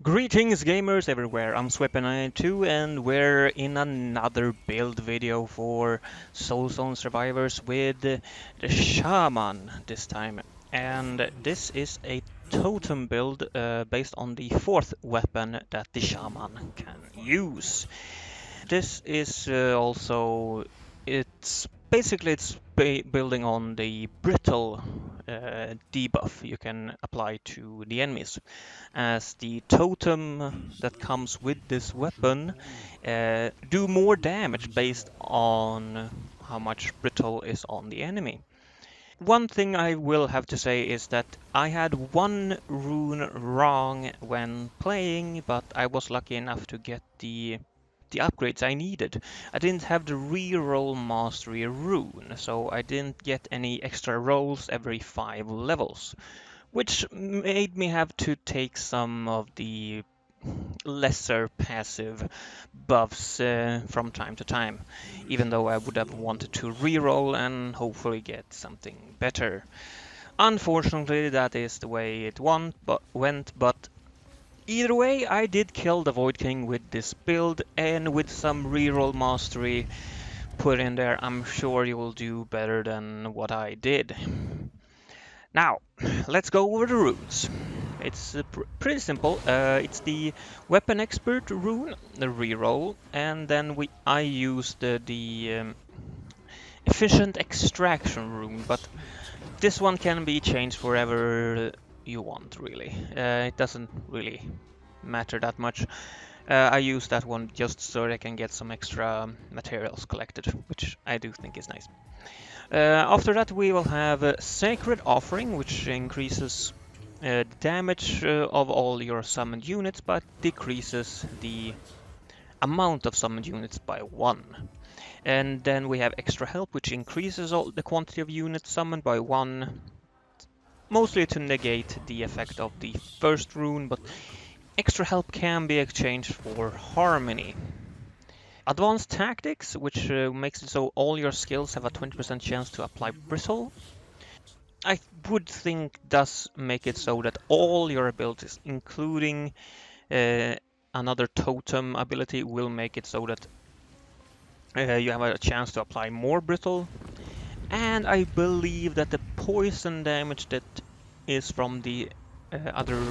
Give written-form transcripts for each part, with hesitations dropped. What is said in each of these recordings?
Greetings gamers everywhere, I'm Swepen92 and we're in another build video for Soulstone Survivors with the Shaman this time. And this is a totem build based on the fourth weapon that the Shaman can use. This is also, it's basically building on the brittle debuff you can apply to the enemies, as the totem that comes with this weapon do more damage based on how much brittle is on the enemy. One thing I will have to say is that I had one rune wrong when playing, but I was lucky enough to get the upgrades I needed. I didn't have the reroll mastery rune, so I didn't get any extra rolls every 5 levels, which made me have to take some of the lesser passive buffs from time to time, even though I would have wanted to reroll and hopefully get something better. Unfortunately, that is the way it went, but either way, I did kill the Void King with this build, and with some reroll mastery put in there, I'm sure you will do better than what I did. Now, let's go over the runes. It's pretty simple. It's the Weapon Expert rune, the reroll, and then I used the Efficient Extraction rune, but this one can be changed wherever you want, really. It doesn't really matter that much. I use that one just so I can get some extra materials collected, which I do think is nice. After that we will have Sacred Offering, which increases damage of all your summoned units, but decreases the amount of summoned units by 1. And then we have Extra Help, which increases the quantity of units summoned by 1, mostly to negate the effect of the first rune, but Extra Help can be exchanged for Harmony. Advanced Tactics, which makes it so all your skills have a 20% chance to apply Brittle. I would think does make it so that all your abilities, including another totem ability, will make it so that you have a chance to apply more Brittle. And I believe that the poison damage that is from the other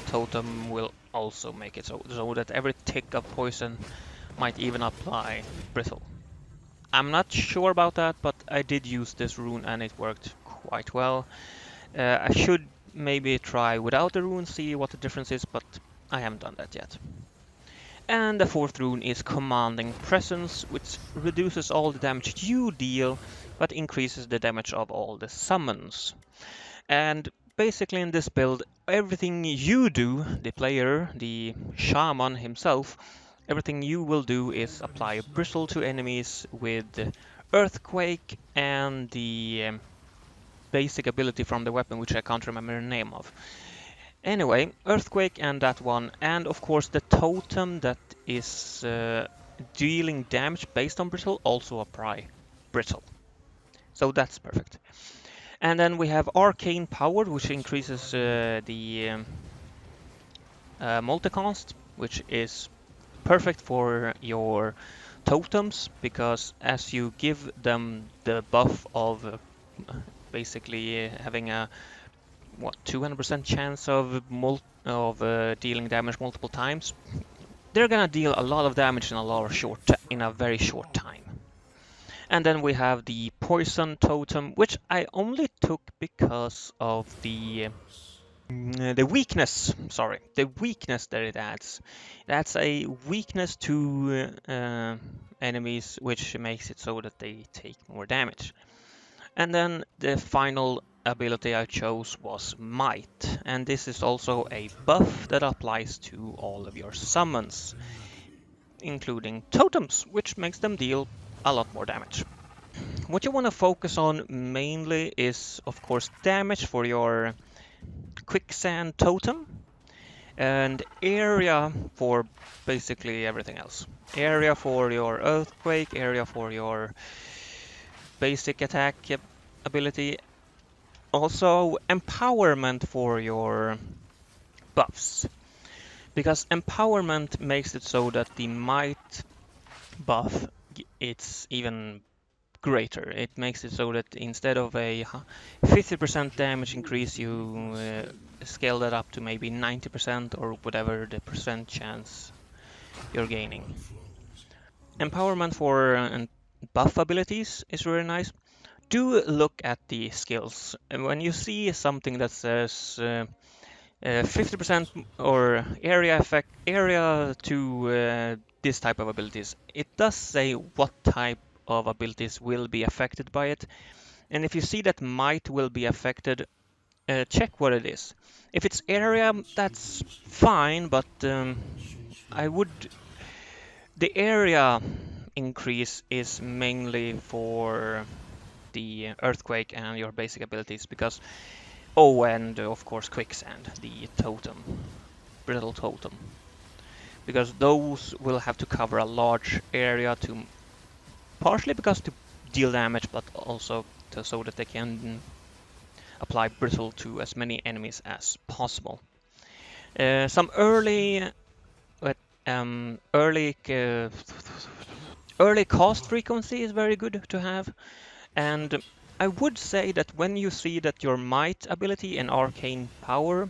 totem will also make it so that every tick of poison might even apply Brittle. I'm not sure about that, but I did use this rune and it worked quite well. I should maybe try without the rune, see what the difference is, but I haven't done that yet. And the fourth rune is Commanding Presence, which reduces all the damage you deal, but increases the damage of all the summons. And basically in this build, everything you do, the player, the shaman himself, everything you will do is apply bristle to enemies with Earthquake and the basic ability from the weapon, which I can't remember the name of. Anyway, Earthquake and that one, and of course the totem that is dealing damage based on brittle also apply brittle. So that's perfect. And then we have Arcane Power, which increases the multicast, which is perfect for your totems, because as you give them the buff of basically having a 200% chance of dealing damage multiple times, they're gonna deal a lot of damage in a very short time. And then we have the Poison Totem, which I only took because of the weakness, the weakness that it adds. That's a weakness to enemies, which makes it so that they take more damage. And then the final ability I chose was Might, and this is also a buff that applies to all of your summons, including totems, which makes them deal a lot more damage. What you want to focus on mainly is, of course, damage for your Quicksand Totem, and area for basically everything else. Area for your Earthquake, area for your basic attack ability, also empowerment for your buffs. because empowerment makes it so that the might buff, it's even greater. It makes it so that instead of a 50% damage increase, you scale that up to maybe 90% or whatever the percent chance you're gaining. Empowerment for buff abilities is really nice. Do look at the skills. And when you see something that says 50% or area to this type of abilities, it does say what type of abilities will be affected by it. And if you see that might will be affected, check what it is. If it's area, that's fine, but I would. The area increase is mainly for the earthquake and your basic abilities because and of course quicksand, the totem, brittle totem, because those will have to cover a large area to partially because to deal damage, but also so that they can apply brittle to as many enemies as possible. Some uh, early early cast frequency is very good to have, and I would say that when you see that your might ability and arcane power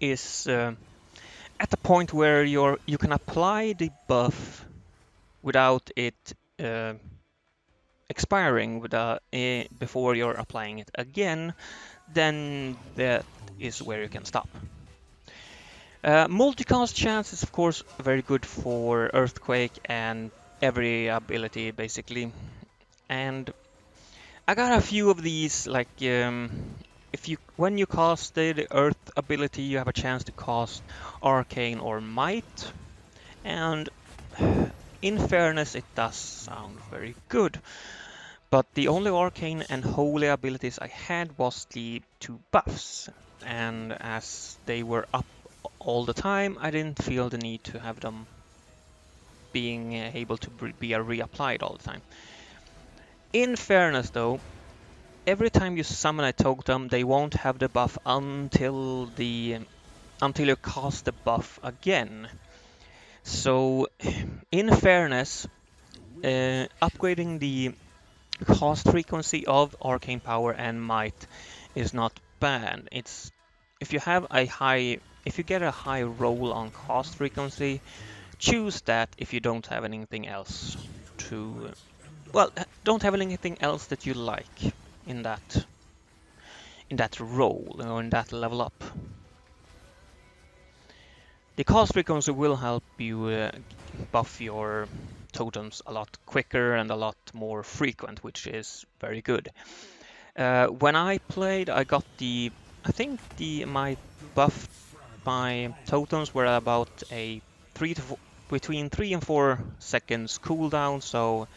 is at the point where you can apply the buff without it expiring before you're applying it again, then that is where you can stop. Multicast chance is of course very good for Earthquake and every ability basically. And I got a few of these, like if you when you cast the Earth ability, you have a chance to cast Arcane or Might. And in fairness, it does sound very good. But the only Arcane and Holy abilities I had was the two buffs. And as they were up all the time, I didn't feel the need to have them being able to be reapplied all the time. In fairness though, every time you summon a totem, they won't have the buff until you cast the buff again. So, in fairness, upgrading the cast frequency of arcane power and might is not bad. It's if you get a high roll on cast frequency, choose that if you don't have anything else to don't have anything else that you like in that role or in that level up. The cast frequency will help you buff your totems a lot quicker and a lot more frequent, which is very good. When I played, I think my buff, my totems were about a between 3 and 4 seconds cooldown. So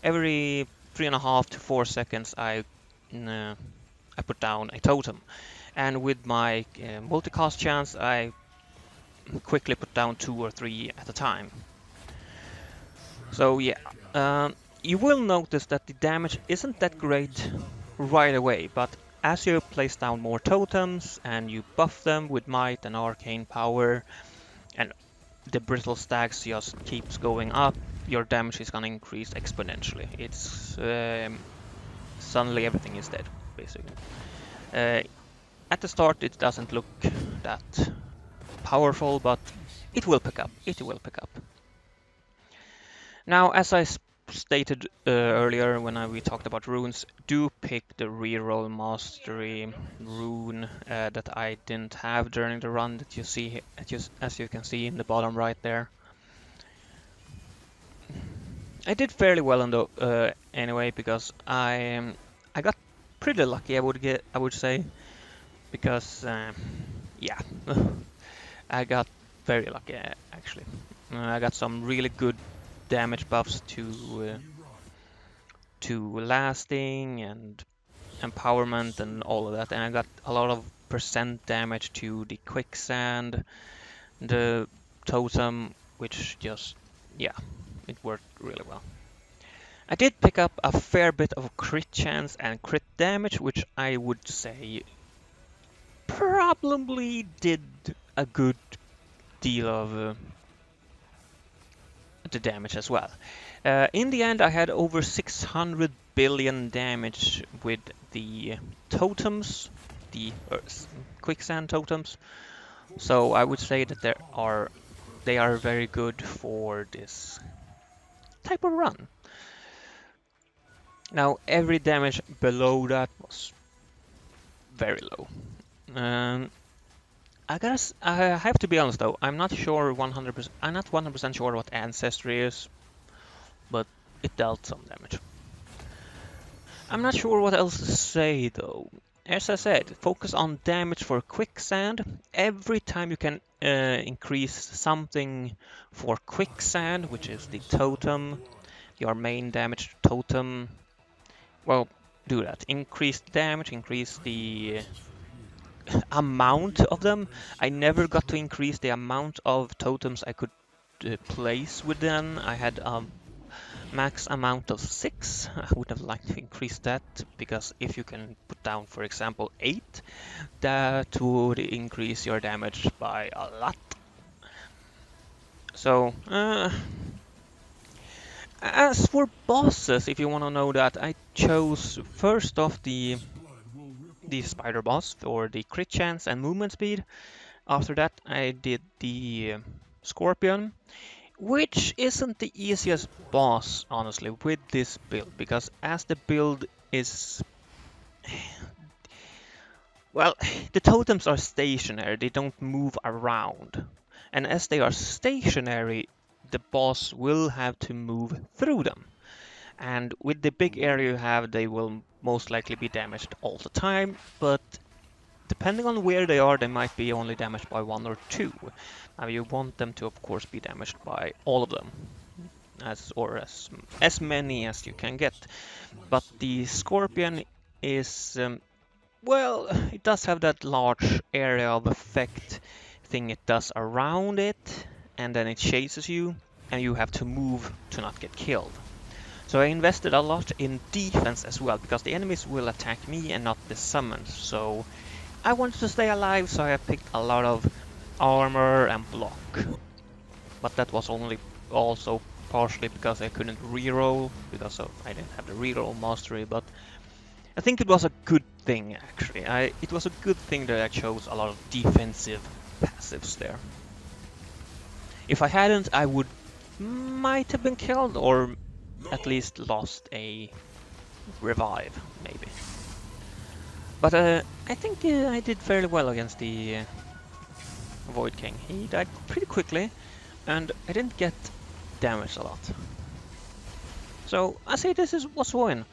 every 3.5 to 4 seconds, I put down a totem, and with my multicast chance, I quickly put down 2 or 3 at a time. So yeah, you will notice that the damage isn't that great right away, but as you place down more totems and you buff them with might and arcane power, and the brittle stacks just keeps going up, your damage is gonna increase exponentially. It's suddenly everything is dead, basically. At the start, it doesn't look that powerful, but it will pick up. It will pick up. Now, as I stated earlier when we talked about runes, do pick the reroll mastery rune that I didn't have during the run that you see, as you can see in the bottom right there. I did fairly well on the anyway because I got pretty lucky. I would say because yeah, I got very lucky actually. I got some really good damage buffs to lasting and empowerment and all of that, and I got a lot of percent damage to the quicksand, the totem, which just yeah, it worked really well. I did pick up a fair bit of crit chance and crit damage, which I would say probably did a good deal of the damage as well. In the end, I had over 600 billion damage with the totems, the quicksand totems. So I would say that they are very good for this type of run. Now every damage below that was very low. I have to be honest though, I'm not sure 100%. I'm not 100% sure what ancestry is, but it dealt some damage. I'm not sure what else to say though. As I said, focus on damage for quicksand. Every time you can increase something for quicksand, which is the totem, your main damage totem, well, do that. Increase the damage, increase the amount of them. I never got to increase the amount of totems I could place with them. I had max amount of 6. I would have liked to increase that, because if you can put down, for example, 8, that would increase your damage by a lot. So, as for bosses, if you want to know that, I chose first off the spider boss for the crit chance and movement speed. After that, I did the scorpion, which isn't the easiest boss, honestly, with this build, because as the build is... Well, the totems are stationary, they don't move around. And as they are stationary, the boss will have to move through them. And with the big area you have, they will most likely be damaged all the time, but depending on where they are, they might be only damaged by 1 or 2. Now you want them to, of course, be damaged by all of them, as many as you can get. But the scorpion is, well, it does have that large area of effect thing it does around it, and then it chases you, and you have to move to not get killed. So I invested a lot in defense as well, because the enemies will attack me and not the summons. So I wanted to stay alive, so I picked a lot of armor and block. But that was also partially because I couldn't reroll, because I didn't have the reroll mastery, but I think it was a good thing, actually. It was a good thing that I chose a lot of defensive passives there. If I hadn't, I might have been killed, or at least lost a revive, maybe. But I think I did fairly well against the Void King. He died pretty quickly, and I didn't get damaged a lot. So I say this was a win.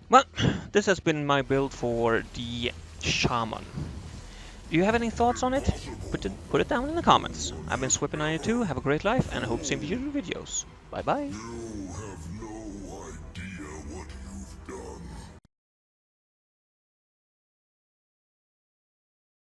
Well, this has been my build for the Shaman. Do you have any thoughts on it? Put it down in the comments. I've been Swippy92, have a great life, and I hope to see you in future videos. Bye bye!